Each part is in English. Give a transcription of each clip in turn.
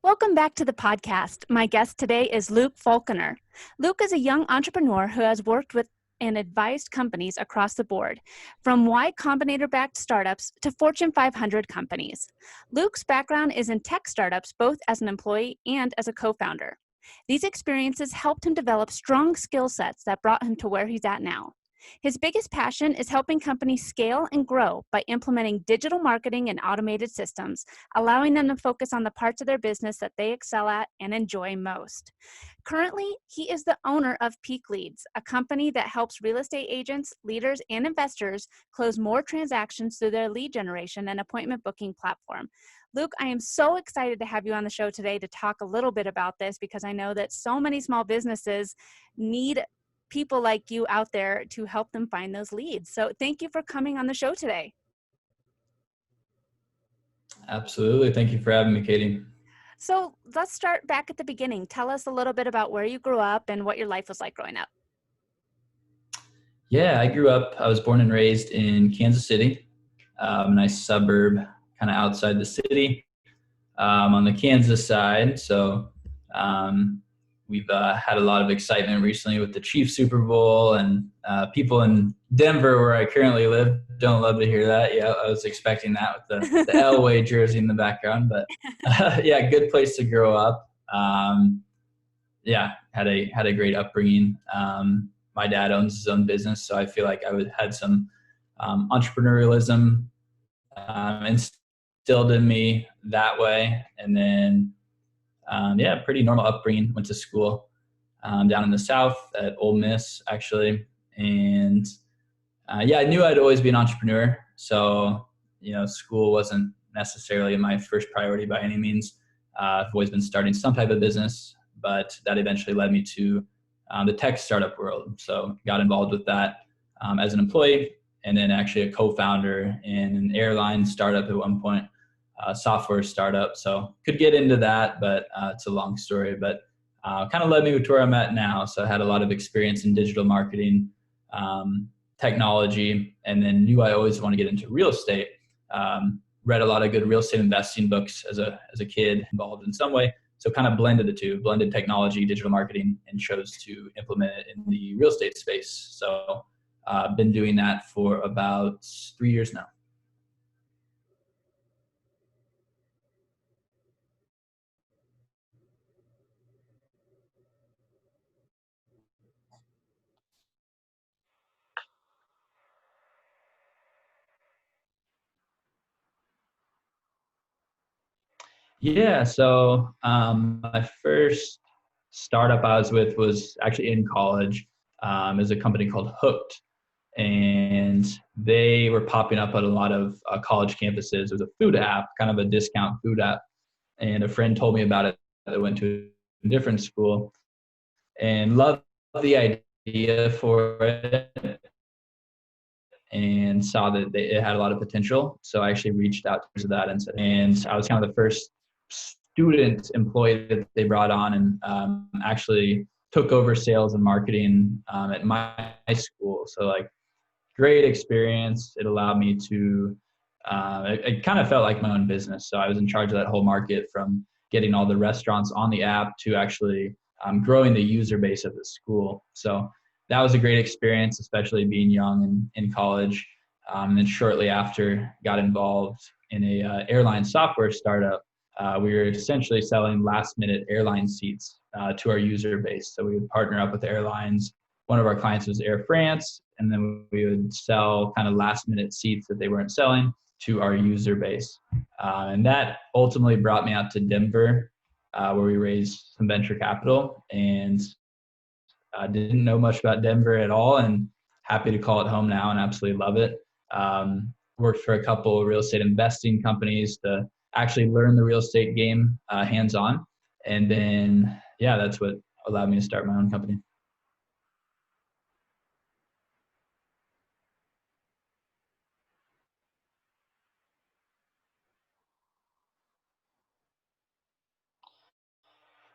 Welcome back to the podcast. My guest today is Luke Falcouner. Luke is a young entrepreneur who has worked with and advised companies across the board, from Y Combinator-backed startups to Fortune 500 companies. Luke's background is in tech startups, both as an employee and as a co-founder. These experiences helped him develop strong skill sets that brought him to where he's at now. His biggest passion is helping companies scale and grow by implementing digital marketing and automated systems, allowing them to focus on the parts of their business that they excel at and enjoy most. Currently, he is the owner of Peak Leads, a company that helps real estate agents, leaders, and investors close more transactions through their lead generation and appointment booking platform. Luke, I am so excited to have you on the show today to talk a little bit about this because I know that so many small businesses need people like you out there to help them find those leads. So thank you for coming on the show today. Absolutely. Thank you for having me, Katie. So let's start back at the beginning. Tell us a little bit about where you grew up and what your life was like growing up. Yeah, I was born and raised in Kansas City, a nice suburb kind of outside the city on the Kansas side. So we've had a lot of excitement recently with the Chiefs Super Bowl, and people in Denver, where I currently live, don't love to hear that. Yeah, I was expecting that with the Elway jersey in the background, but yeah, good place to grow up. Yeah, had a great upbringing. My dad owns his own business, so I feel like I had some entrepreneurialism instilled in me that way. And then yeah, pretty normal upbringing. Went to school down in the South at Ole Miss, actually. And yeah, I knew I'd always be an entrepreneur. So, school wasn't necessarily my first priority by any means. I've always been starting some type of business, but that eventually led me to the tech startup world. So got involved with that as an employee, and then actually a co-founder in an airline startup at one point. Software startup. So could get into that, but it's a long story, but kind of led me to where I'm at now. So I had a lot of experience in digital marketing, technology, and then knew I always want to get into real estate. Read a lot of good real estate investing books as a kid, involved in some way. So kind of blended the two, blended technology, digital marketing, and chose to implement it in the real estate space. So I've been doing that for about 3 years now. Yeah, so my first startup I was with was actually in college. It was a company called Hooked, and they were popping up at a lot of college campuses. It was a food app, kind of a discount food app, and a friend told me about it that went to a different school and loved the idea for it and saw that it had a lot of potential. So I actually reached out to that and I was kind of the first student employee that they brought on, and actually took over sales and marketing at my school. So like great experience. It allowed me to, it kind of felt like my own business. So I was in charge of that whole market, from getting all the restaurants on the app to actually growing the user base of the school. So that was a great experience, especially being young and in college. And then shortly after, got involved in a airline software startup. We were essentially selling last minute airline seats to our user base. So we would partner up with airlines. One of our clients was Air France, and then we would sell kind of last minute seats that they weren't selling to our user base. And that ultimately brought me out to Denver, where we raised some venture capital, and didn't know much about Denver at all, and happy to call it home now and absolutely love it. Worked for a couple of real estate investing companies to actually learn the real estate game hands-on. And then, yeah, that's what allowed me to start my own company.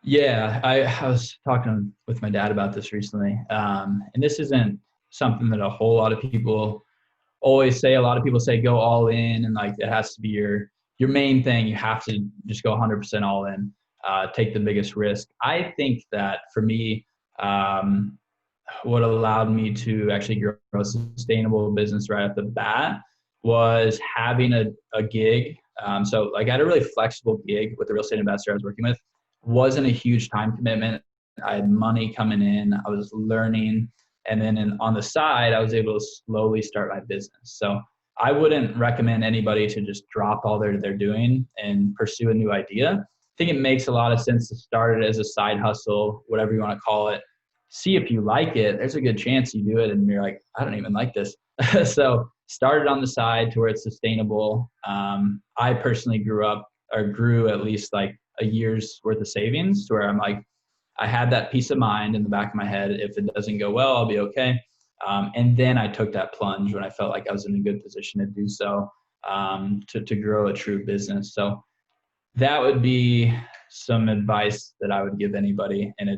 Yeah, I was talking with my dad about this recently. And this isn't something that a whole lot of people always say. A lot of people say go all in, and like it has to be your main thing. You have to just go 100% all in. take the biggest risk. I think that for me, what allowed me to actually grow a sustainable business right off the bat was having a gig. So like I had a really flexible gig with the real estate investor I was working with. Wasn't a huge time commitment. I had money coming in. I was learning. And then on the side, I was able to slowly start my business. So I wouldn't recommend anybody to just drop all they're doing and pursue a new idea. I think it makes a lot of sense to start it as a side hustle, whatever you want to call it. See if you like it. There's a good chance you do it and you're like, I don't even like this. So start it on the side to where it's sustainable. I personally grew at least like a year's worth of savings to where I'm like, I had that peace of mind in the back of my head. If it doesn't go well, I'll be okay. And then I took that plunge when I felt like I was in a good position to do so, to grow a true business. So that would be some advice that I would give anybody. And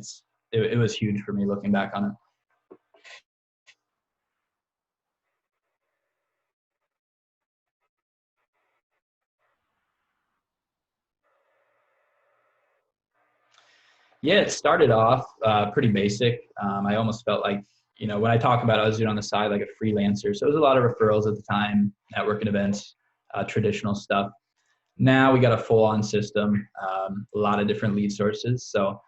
it was huge for me looking back on it. Yeah, it started off pretty basic. I almost felt like, when I talk about it, I was doing on the side like a freelancer. So it was a lot of referrals at the time, networking events, traditional stuff. Now we got a full-on system, a lot of different lead sources. So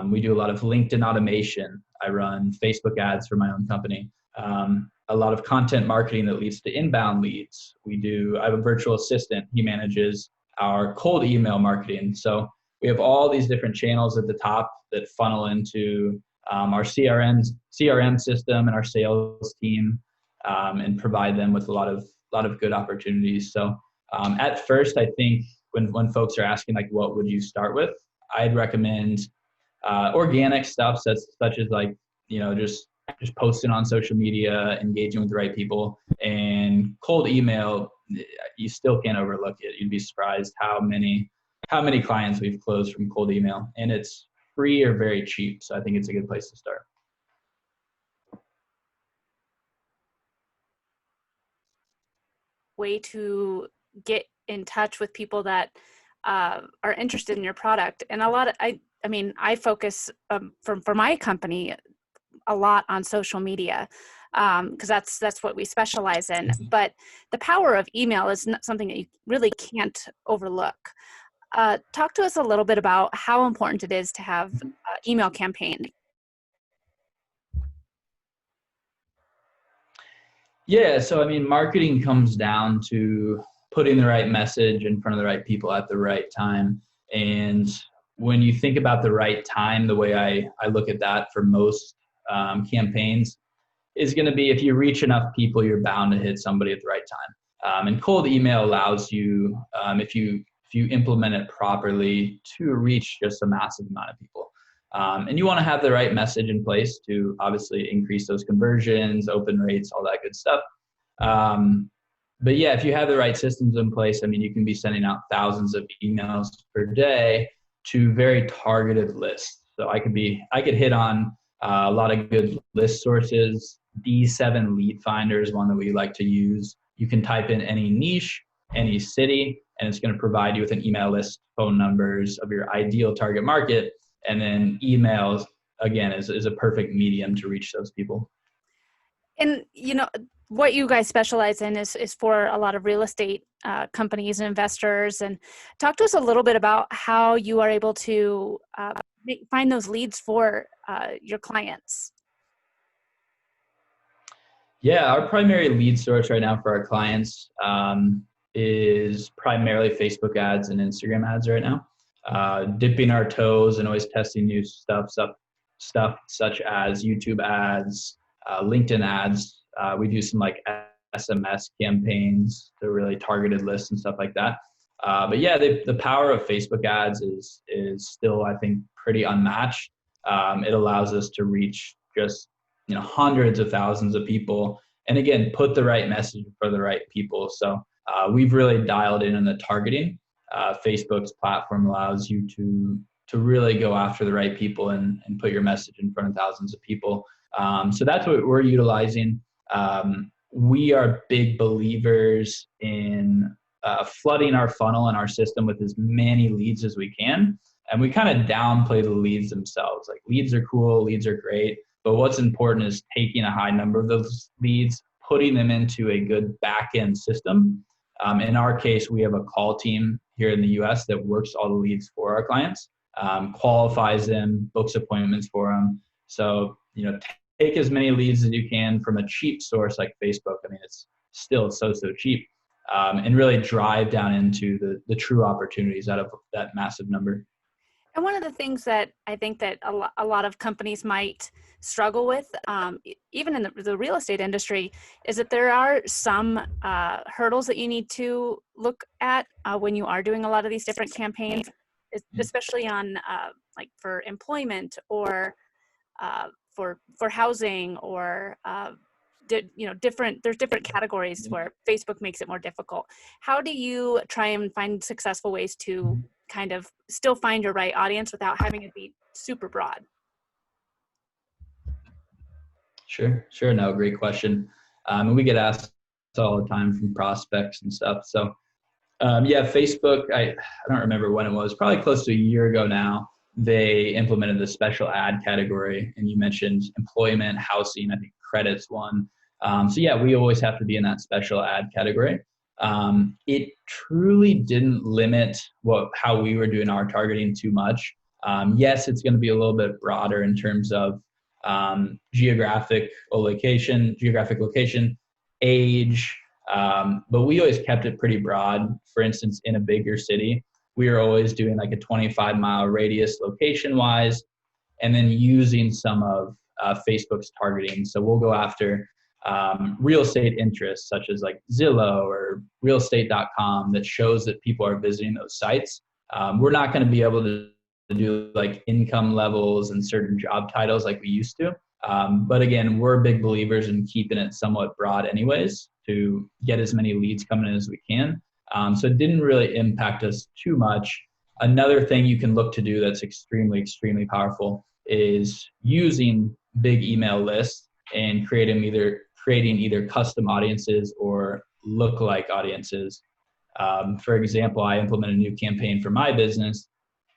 we do a lot of LinkedIn automation. I run Facebook ads for my own company. A lot of content marketing that leads to inbound leads. I have a virtual assistant. He manages our cold email marketing. So we have all these different channels at the top that funnel into our CRM system and our sales team, and provide them with a lot of good opportunities. So at first, I think when folks are asking like, what would you start with? I'd recommend organic stuff such as like, just posting on social media, engaging with the right people, and cold email. You still can't overlook it. You'd be surprised how many clients we've closed from cold email, and it's free or very cheap. So I think it's a good place to start. Way to get in touch with people that are interested in your product. And I focus for my company a lot on social media, because that's what we specialize in. But the power of email is not something that you really can't overlook. Talk to us a little bit about how important it is to have email campaign. Yeah, so I mean, marketing comes down to putting the right message in front of the right people at the right time. And when you think about the right time, the way I look at that for most campaigns is going to be, if you reach enough people, you're bound to hit somebody at the right time. And cold email allows you, if you implement it properly, to reach just a massive amount of people. And you want to have the right message in place to obviously increase those conversions, open rates, all that good stuff. But yeah, if you have the right systems in place, I mean, you can be sending out thousands of emails per day to very targeted lists. So I could hit on a lot of good list sources. D7 Lead Finder is one that we like to use. You can type in any niche, any city, and it's going to provide you with an email list, phone numbers of your ideal target market. And then emails, again, is a perfect medium to reach those people. And, what you guys specialize in is for a lot of real estate companies and investors. And talk to us a little bit about how you are able to find those leads for your clients. Yeah, our primary lead source right now for our clients is primarily Facebook ads and Instagram ads right now. Dipping our toes and always testing new stuff such as YouTube ads, LinkedIn ads. We do some like SMS campaigns, the really targeted lists and stuff like that. But yeah, the power of Facebook ads is still, I think, pretty unmatched. It allows us to reach just hundreds of thousands of people, and again, put the right message for the right people. So we've really dialed in on the targeting. Facebook's platform allows you to really go after the right people and put your message in front of thousands of people. So that's what we're utilizing. We are big believers in flooding our funnel and our system with as many leads as we can. And we kind of downplay the leads themselves. Like leads are cool, leads are great, but what's important is taking a high number of those leads, putting them into a good back-end system. In our case, we have a call team here in the US that works all the leads for our clients, qualifies them, books appointments for them. So, take as many leads as you can from a cheap source like Facebook. I mean, it's still so cheap, and really drive down into the true opportunities out of that massive number. And one of the things that I think that a lot of companies might struggle with, even in the real estate industry, is that there are some hurdles that you need to look at when you are doing a lot of these different campaigns, especially on like for employment or for housing or there's different categories where Facebook makes it more difficult. How do you try and find successful ways to kind of still find your right audience without having it be super broad? Sure. No, great question. And we get asked all the time from prospects and stuff. So Facebook, I don't remember when it was, probably close to a year ago now, they implemented the special ad category. And you mentioned employment, housing, I think credit's one. We always have to be in that special ad category. It truly didn't limit how we were doing our targeting too much. Yes, it's going to be a little bit broader in terms of geographic location, age, but we always kept it pretty broad. For instance, in a bigger city, we are always doing like a 25-mile radius location-wise, and then using some of Facebook's targeting. So we'll go after real estate interests such as like Zillow or realestate.com that shows that people are visiting those sites. We're not going to be able to do like income levels and certain job titles like we used to. But again, we're big believers in keeping it somewhat broad anyways to get as many leads coming in as we can. So it didn't really impact us too much. Another thing you can look to do that's extremely powerful is using big email lists and creating either custom audiences or lookalike audiences. For example, I implemented a new campaign for my business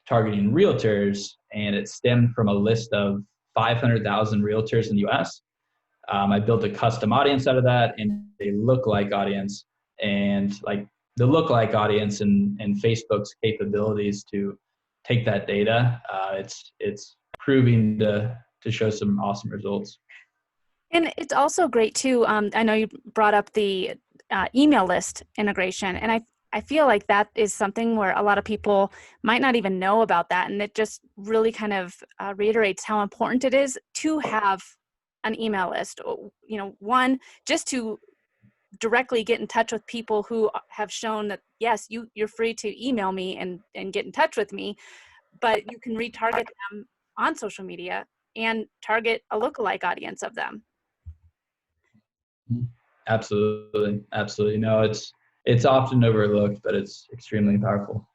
targeting realtors, and it stemmed from a list of 500,000 realtors in the US. I built a custom audience out of that and a lookalike audience. And like the lookalike audience and Facebook's capabilities to take that data, it's proving to show some awesome results. And it's also great too. I know you brought up the email list integration, and I feel like that is something where a lot of people might not even know about that. And it just really kind of reiterates how important it is to have an email list. One, just to directly get in touch with people who have shown that, yes, you're free to email me and get in touch with me, but you can retarget them on social media and target a lookalike audience of them. Absolutely. No, it's often overlooked, but it's extremely powerful.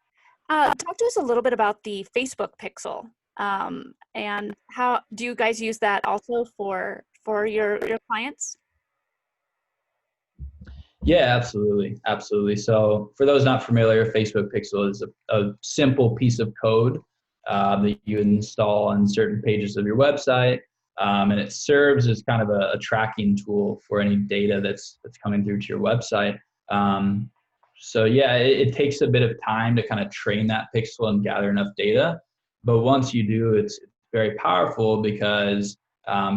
Talk to us a little bit about the Facebook pixel, and how do you guys use that also for your clients? Yeah, absolutely. So for those not familiar, Facebook pixel is a simple piece of code that you install on certain pages of your website. And it serves as kind of a tracking tool for any data that's coming through to your website. It takes a bit of time to kind of train that pixel and gather enough data. But once you do, it's very powerful because,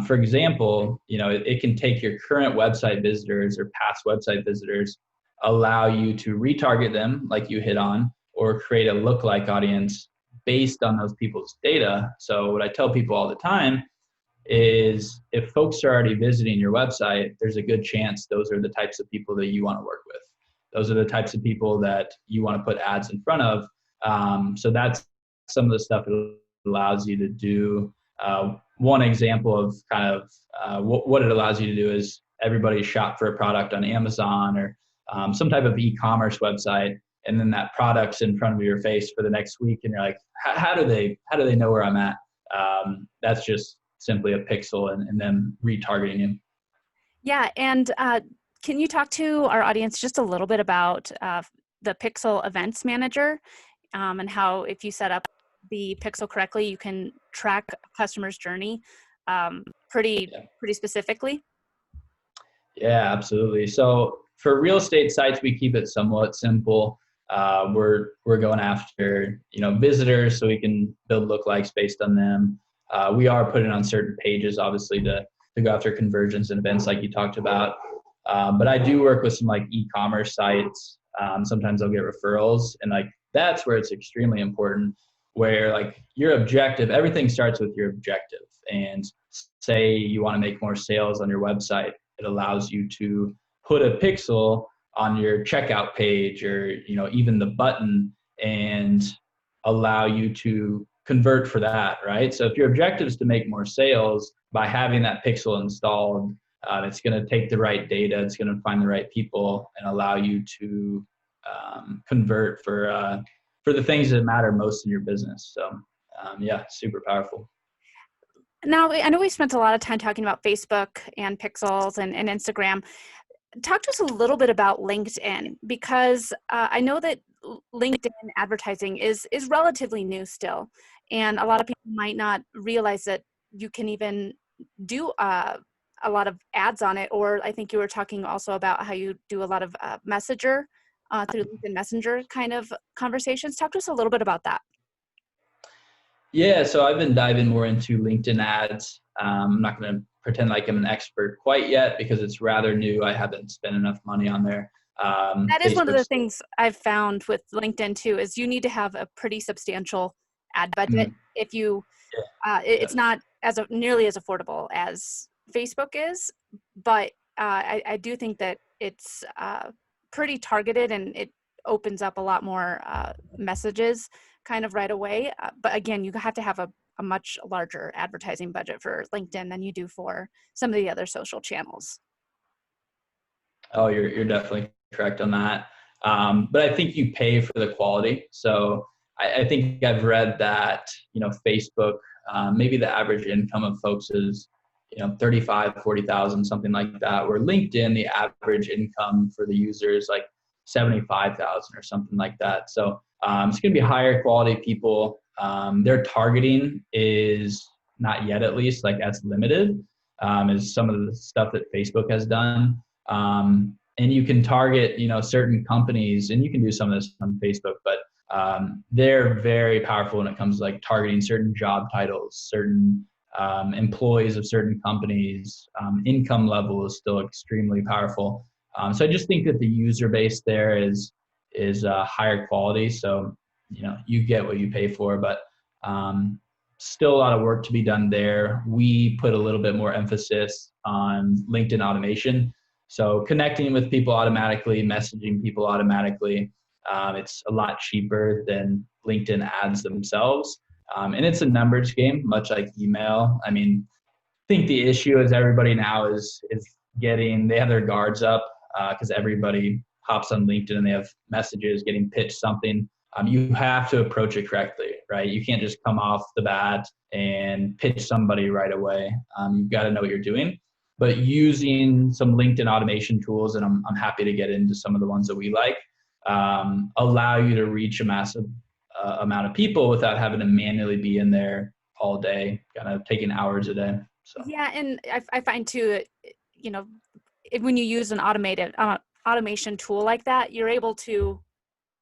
for example, it can take your current website visitors or past website visitors, allow you to retarget them like you hit on, or create a lookalike audience based on those people's data. So what I tell people all the time is if folks are already visiting your website, there's a good chance those are the types of people that you want to work with. Those are the types of people that you want to put ads in front of. So that's some of the stuff it allows you to do. One example of kind of what it allows you to do is everybody shop for a product on Amazon or some type of e-commerce website, and then that product's in front of your face for the next week, and you're like, how do they know where I'm at? That's just simply a pixel and them retargeting you. Yeah, and can you talk to our audience just a little bit about the Pixel Events Manager and how if you set up the pixel correctly, you can track a customer's journey pretty specifically. Yeah, absolutely. So for real estate sites, we keep it somewhat simple. We're going after visitors, so we can build lookalikes based on them. We are putting on certain pages, obviously, to go after conversions and events like you talked about. But I do work with some like e-commerce sites. Sometimes I'll get referrals, and like that's where it's extremely important. Where like your objective, everything starts with your objective. And say you want to make more sales on your website, it allows you to put a pixel on your checkout page or even the button and allow you to convert for that, right? So if your objective is to make more sales, by having that pixel installed, it's going to take the right data, it's going to find the right people and allow you to convert for the things that matter most in your business. So yeah, super powerful. Now, I know we spent a lot of time talking about Facebook and pixels and Instagram. Talk to us a little bit about LinkedIn, because I know that LinkedIn advertising is relatively new still, and a lot of people might not realize that you can even do a lot of ads on it. Or I think you were talking also about how you do a lot of Messenger through LinkedIn Messenger kind of conversations. Talk to us a little bit about that. Yeah, so I've been diving more into LinkedIn ads. I'm not going to pretend like I'm an expert quite yet because it's rather new. I haven't spent enough money on there. That is one of the Facebook's, things I've found with LinkedIn too, is you need to have a pretty substantial ad budget. If you, it's not nearly as affordable as Facebook is, but I do think that it's pretty targeted and it opens up a lot more messages kind of right away. But again, you have to have a much larger advertising budget for LinkedIn than you do for some of the other social channels. Oh, you're definitely correct on that. But I think you pay for the quality. So I think I've read that, Facebook, maybe the average income of folks is, 35, 40,000, something like that. Where LinkedIn, the average income for the user is like 75,000 or something like that. So it's going to be higher quality people. Their targeting is not yet, at least, like as limited as some of the stuff that Facebook has done. And you can target, certain companies, and you can do some of this on Facebook, but they're very powerful when it comes to like targeting certain job titles, certain employees of certain companies. Income level is still extremely powerful. So I just think that the user base there is higher quality. So, you get what you pay for, but still a lot of work to be done there. We put a little bit more emphasis on LinkedIn automation. So connecting with people automatically, messaging people automatically. It's a lot cheaper than LinkedIn ads themselves. And it's a numbers game, much like email. I mean, I think the issue is everybody now is they have their guards up because everybody hops on LinkedIn and they have messages getting pitched something. You have to approach it correctly, right? You can't just come off the bat and pitch somebody right away. You've got to know what you're doing. But using some LinkedIn automation tools, and I'm happy to get into some of the ones that we like, allow you to reach a massive amount of people without having to manually be in there all day, kind of taking hours a day. So. Yeah, and I find too, when you use an automated automation tool like that, you're able to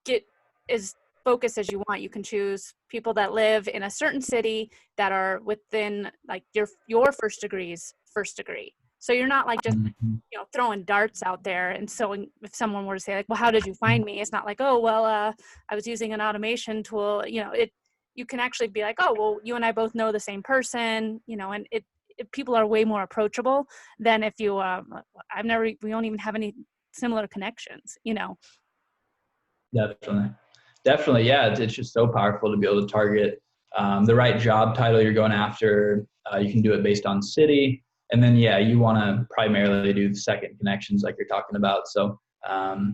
get as focused as you want. You can choose people that live in a certain city that are within like your first degree. So you're not like just throwing darts out there. And so if someone were to say like, well, how did you find me? It's not like, oh, well, I was using an automation tool. You can actually be like, oh, well, you and I both know the same person, and people are way more approachable than if you, we don't even have any similar connections, Definitely. Yeah. It's just so powerful to be able to target the right job title you're going after. You can do it based on city. And then, you want to primarily do the second connections like you're talking about. So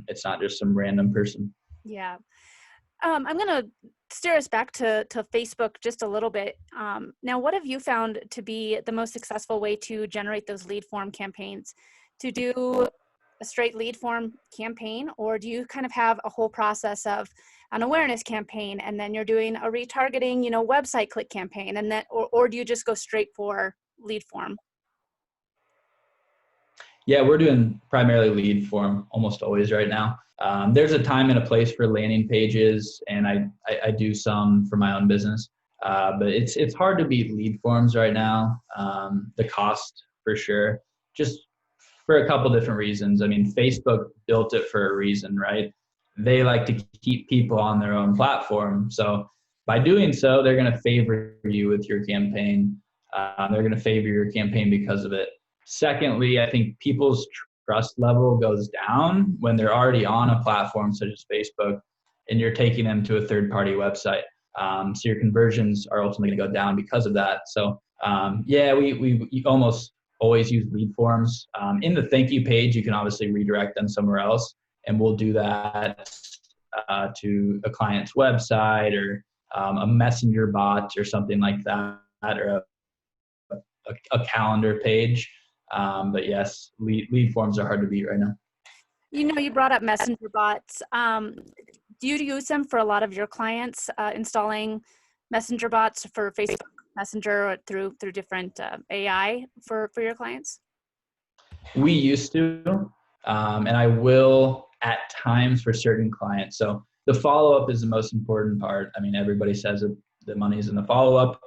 it's not just some random person. Yeah. I'm going to steer us back to Facebook just a little bit. Now, what have you found to be the most successful way to generate those lead form campaigns? To do a straight lead form campaign, or do you kind of have a whole process of an awareness campaign, and then you're doing a retargeting, website click campaign, and then, or do you just go straight for lead form? Yeah, we're doing primarily lead form almost always right now. There's a time and a place for landing pages, and I do some for my own business. But it's hard to beat lead forms right now. The cost for sure, just for a couple different reasons. I mean, Facebook built it for a reason, right? They like to keep people on their own platform. So by doing so, they're going to favor you with your campaign. They're going to favor your campaign because of it. Secondly, I think people's trust level goes down when they're already on a platform such as Facebook and you're taking them to a third-party website. So your conversions are ultimately going to go down because of that. So yeah, we almost always use lead forms. In the thank you page, you can obviously redirect them somewhere else, and we'll do that to a client's website or a messenger bot or something like that, or a calendar page. But yes, lead forms are hard to beat right now. You brought up messenger bots. Do you use them for a lot of your clients, installing messenger bots for Facebook Messenger or through different AI for your clients? We used to, and I will at times for certain clients. So the follow-up is the most important part. I mean, everybody says that the money's in the follow-up.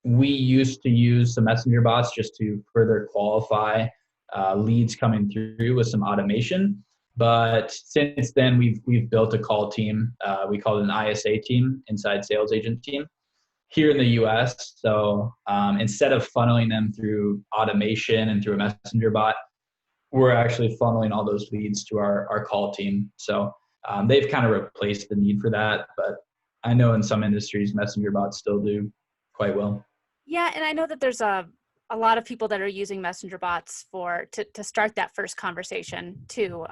We used to use some messenger bots just to further qualify leads coming through with some automation. But since then, we've built a call team. We call it an ISA team, inside sales agent team, here in the US. So instead of funneling them through automation and through a messenger bot, we're actually funneling all those leads to our call team. So they've kind of replaced the need for that. But I know in some industries, messenger bots still do quite well. Yeah, and I know that there's a lot of people that are using messenger bots to start that first conversation too,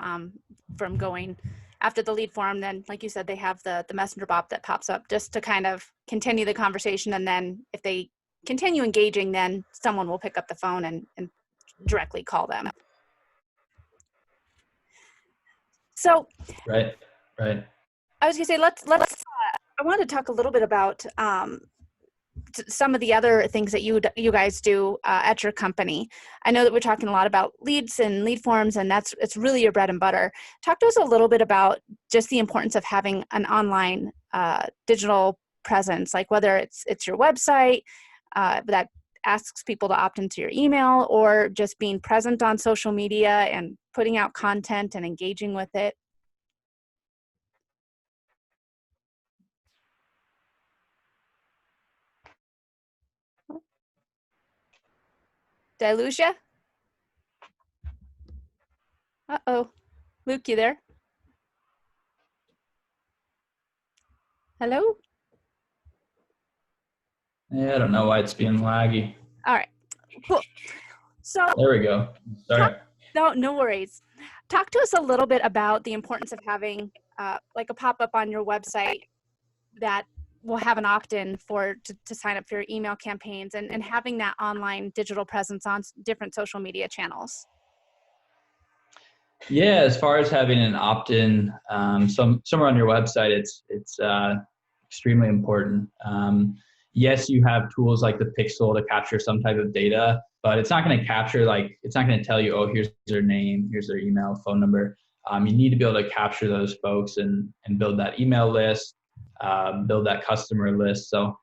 from going after the lead form. Then, like you said, they have the messenger bot that pops up just to kind of continue the conversation. And then if they continue engaging, then someone will pick up the phone and directly call them. So, Right. I was gonna say, let's. I want to talk a little bit about some of the other things that you guys do at your company. I know that we're talking a lot about leads and lead forms, and it's really your bread and butter. Talk to us a little bit about just the importance of having an online digital presence, like whether it's your website that asks people to opt into your email, or just being present on social media and putting out content and engaging with it. Did I lose you? Uh-oh. Luke, you there? Hello? Yeah, I don't know why it's being laggy. All right. Cool. So There we go. Sorry. no worries. Talk to us a little bit about the importance of having like a pop-up on your website that will have an opt-in to sign up for your email campaigns, and having that online digital presence on different social media channels. Yeah, as far as having an opt-in somewhere on your website, it's extremely important. Yes, you have tools like the Pixel to capture some type of data, but it's not going to capture, like, it's not going to tell you, oh, here's their name, here's their email, phone number. You need to be able to capture those folks and build that email list, build that customer list. So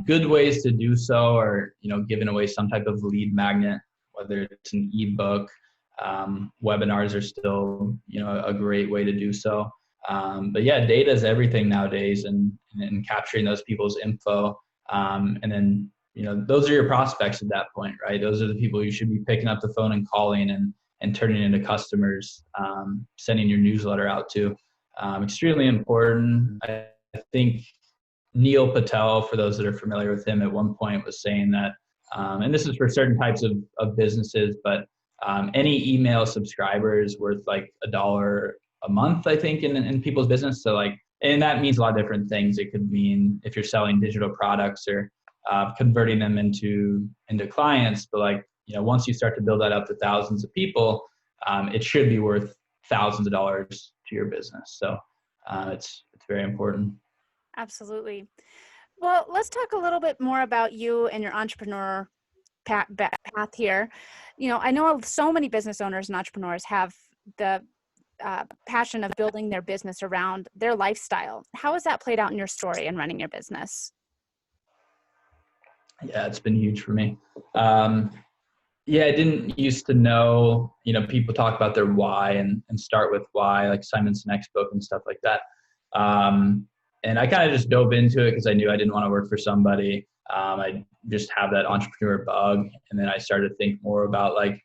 good ways to do so are, giving away some type of lead magnet, whether it's an ebook. Webinars are still, a great way to do so. But yeah, data is everything nowadays, and capturing those people's info. And then, those are your prospects at that point, right? Those are the people you should be picking up the phone and calling and turning into customers, sending your newsletter out to. Extremely important. I think Neil Patel, for those that are familiar with him, at one point was saying that, and this is for certain types of businesses, but any email subscriber is worth like $1 a month, I think, in people's business. So and that means a lot of different things. It could mean if you're selling digital products or converting them into clients, but once you start to build that up to thousands of people, it should be worth thousands of dollars to your business. So It's very important. Absolutely. Well, let's talk a little bit more about you and your entrepreneur path here. You know, I know so many business owners and entrepreneurs have the passion of building their business around their lifestyle. How has that played out in your story and running your business? Yeah, it's been huge for me. Yeah, I didn't used to know, people talk about their why and start with why, like Simon Sinek's book and stuff like that. And I kind of just dove into it because I knew I didn't want to work for somebody. I just have that entrepreneur bug. And then I started to think more about like,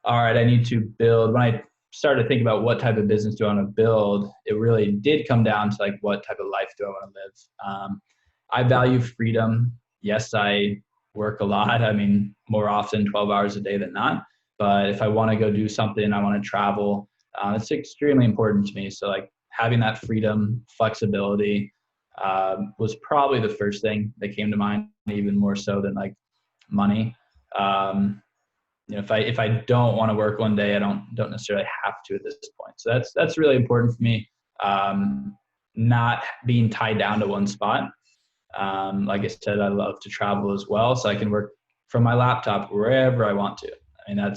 all right, I need to build. When I started to think about what type of business do I want to build, it really did come down to like, what type of life do I want to live? I value freedom. Yes, I work a lot. I mean, more often 12 hours a day than not. But if I want to go do something, I want to travel, it's extremely important to me. So like having that freedom, flexibility was probably the first thing that came to mind, even more so than like money. If I don't want to work one day, I don't necessarily have to at this point. So that's really important for me. Not being tied down to one spot. Like I said, I love to travel as well, so I can work from my laptop wherever I want to. I mean,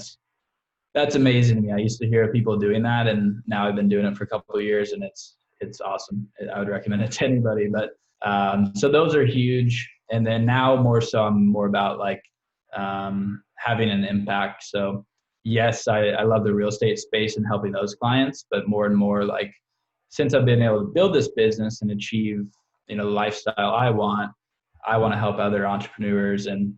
that's amazing to me. I used to hear people doing that, and now I've been doing it for a couple of years, and it's awesome. I would recommend it to anybody. But so those are huge. And then now more so, I'm more about like having an impact. So yes, I love the real estate space and helping those clients, but more and more like since I've been able to build this business and achieve the lifestyle I want to help other entrepreneurs and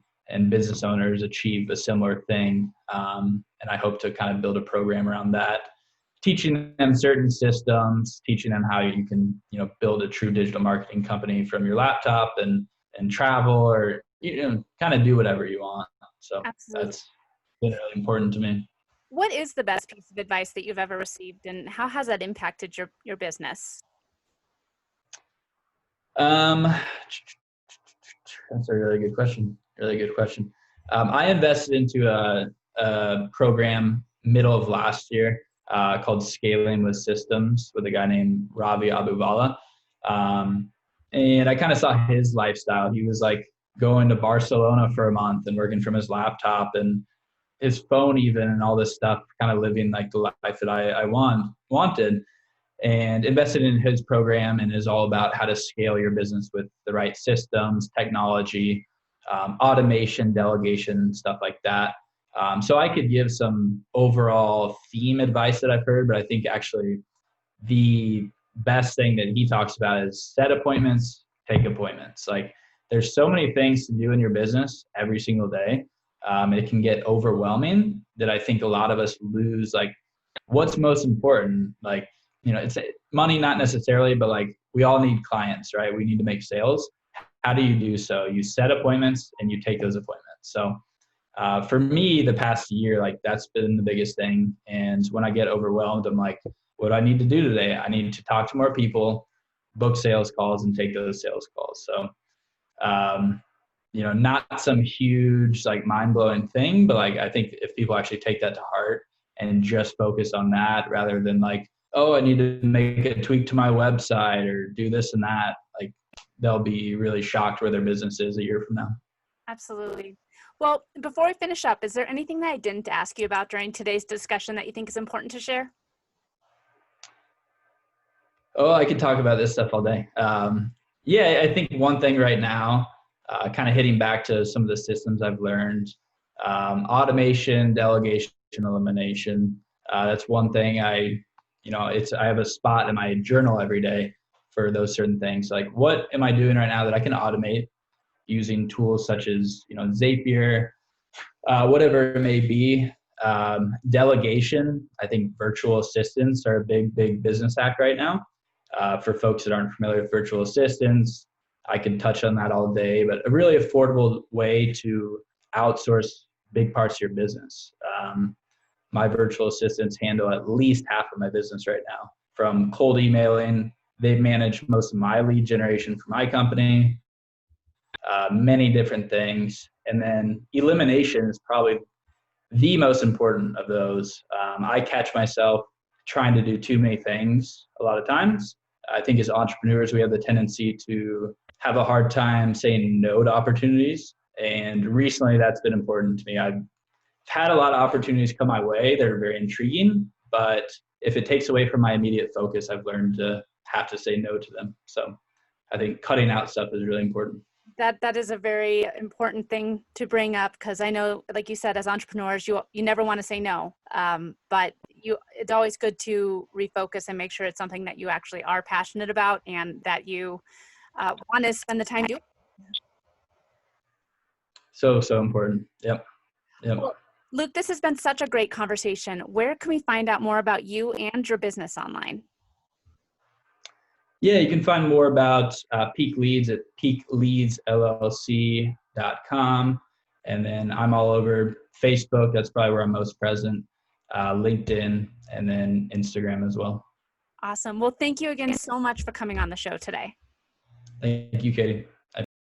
business owners achieve a similar thing. And I hope to kind of build a program around that, teaching them certain systems, teaching them how you can, build a true digital marketing company from your laptop and travel or, kind of do whatever you want. So Absolutely. that's been really important to me. What is the best piece of advice that you've ever received, and how has that impacted your business? Um, that's a really good question. Really good question. I invested into a program middle of last year called Scaling with Systems with a guy named Ravi Abuvala. And I kind of saw his lifestyle. He was like going to Barcelona for a month and working from his laptop and his phone even and all this stuff, kind of living like the life that I wanted, and invested in his program, and is all about how to scale your business with the right systems, technology, automation, delegation, stuff like that. So I could give some overall theme advice that I've heard, but I think actually the best thing that he talks about is set appointments, take appointments. Like there's so many things to do in your business every single day. It can get overwhelming that I think a lot of us lose like what's most important. Like, it's money, not necessarily, but like we all need clients, right? We need to make sales. How do you do so? You set appointments and you take those appointments. So for me, the past year, like that's been the biggest thing. And when I get overwhelmed, I'm like, what do I need to do today? I need to talk to more people, book sales calls, and take those sales calls. So, not some huge, like mind blowing thing, but like, I think if people actually take that to heart and just focus on that rather than like, oh, I need to make a tweak to my website or do this and that, like they'll be really shocked where their business is a year from now. Absolutely. Well, before we finish up, is there anything that I didn't ask you about during today's discussion that you think is important to share? Oh, I could talk about this stuff all day. Yeah, I think one thing right now, kind of hitting back to some of the systems I've learned, automation, delegation, elimination. That's one thing I have a spot in my journal every day for those certain things. Like, what am I doing right now that I can automate using tools such as, Zapier, whatever it may be. Delegation, I think virtual assistants are a big business hack right now. For folks that aren't familiar with virtual assistants, I can touch on that all day, but a really affordable way to outsource big parts of your business. My virtual assistants handle at least half of my business right now. From cold emailing, they manage most of my lead generation for my company, many different things. And then elimination is probably the most important of those. I catch myself trying to do too many things a lot of times. I think as entrepreneurs, we have the tendency to have a hard time saying no to opportunities. And recently that's been important to me. I've had a lot of opportunities come my way that are very intriguing, but if it takes away from my immediate focus, I've learned to have to say no to them. So I think cutting out stuff is really important. That is a very important thing to bring up, because I know, like you said, as entrepreneurs, you never want to say no, but it's always good to refocus and make sure it's something that you actually are passionate about and that you want to spend the time doing. So important. Yep. Well, Luke, this has been such a great conversation. Where can we find out more about you and your business online? Yeah, you can find more about Peak Leads at peakleadsllc.com. And then I'm all over Facebook. That's probably where I'm most present. LinkedIn, and then Instagram as well. Awesome. Well, thank you again so much for coming on the show today. Thank you, Katie.